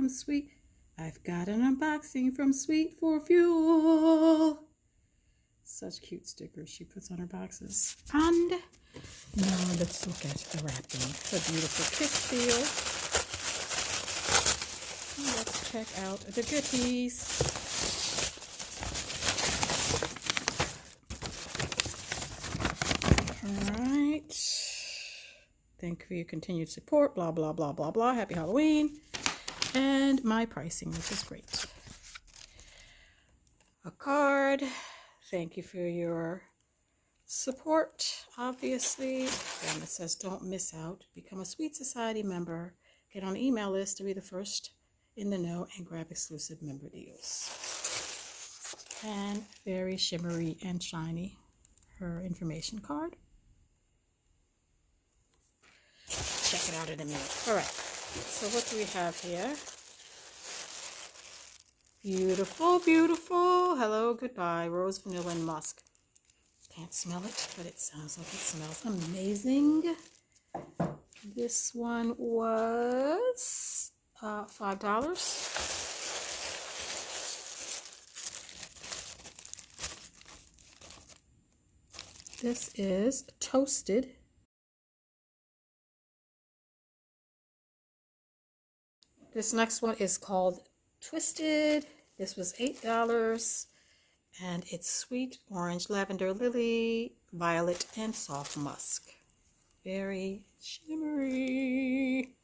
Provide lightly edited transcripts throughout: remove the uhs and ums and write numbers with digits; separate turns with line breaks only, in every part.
from I've got an unboxing from Sweet4Fuel. Such cute stickers she puts on her boxes. And now let's look at the wrapping. It's a beautiful kiss seal. Let's check out the goodies. Alright. Thank you for your continued support. Blah, blah, blah, blah, blah. Happy Halloween. And my pricing, which is great. A card. Thank you for your support, obviously. And it says, don't miss out. Become a Sweet Society member. Get on the email list to be the first in the know and grab exclusive member deals. And very shimmery and shiny, her information card. Check it out in a minute. All right, so what do we have here? Beautiful, beautiful. Hello, goodbye. Rose, vanilla, and musk. Can't smell it, but it sounds like it smells amazing. This one was $5. This is toasted. This next one is called Twisted. This was $8, and it's sweet orange, lavender, lily, violet, and soft musk. Very shimmery.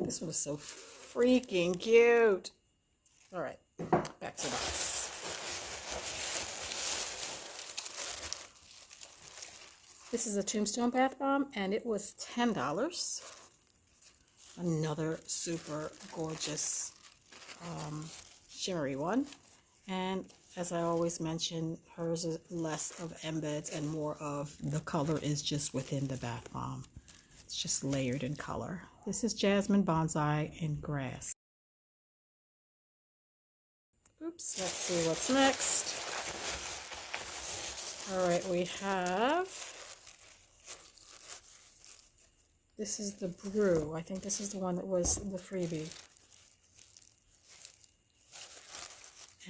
This one is so freaking cute. All right, back to the box. This is a Tombstone bath bomb, and it was $10. Another super gorgeous shimmery one, and as I always mention, hers is less of embeds and more of the color is just within the bath bomb. It's just layered in color. This is Jasmine, Bonsai, and Grass. Oops, let's see what's next. All right, we have, this is the Brew. I think this is the one that was the freebie.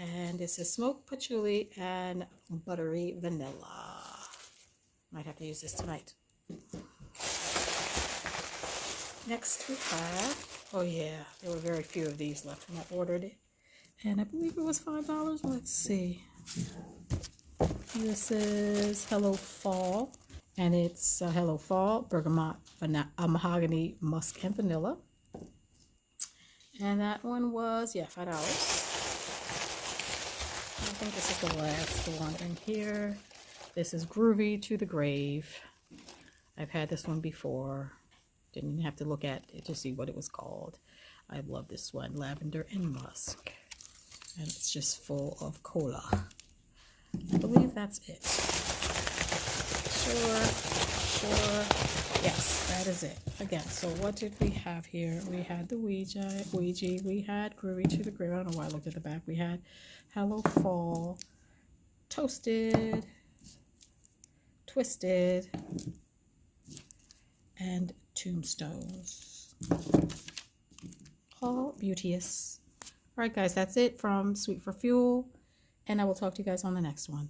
And this is smoked patchouli and buttery vanilla. Might have to use this tonight. Next we have, oh yeah, there were very few of these left when I ordered it. And I believe it was $5. Let's see. This is Hello Fall. And it's Hello Fall, bergamot, mahogany, musk, and vanilla. And that one was, yeah, $5. I think this is the last one in here. This is Groovy to the Grave. I've had this one before. Didn't even have to look at it to see what it was called. I love this one, lavender and musk. And it's just full of cola. I believe that's it. Sure. Yes, that is it. Again, so what did we have here? We had the Ouija, we had Groovy to the Grave. I don't know why I looked at the back. We had Hello Fall, Toasted, Twisted, and Tombstones. All beauteous. All right, guys, that's it from Sweet4Fuel, and I will talk to you guys on the next one.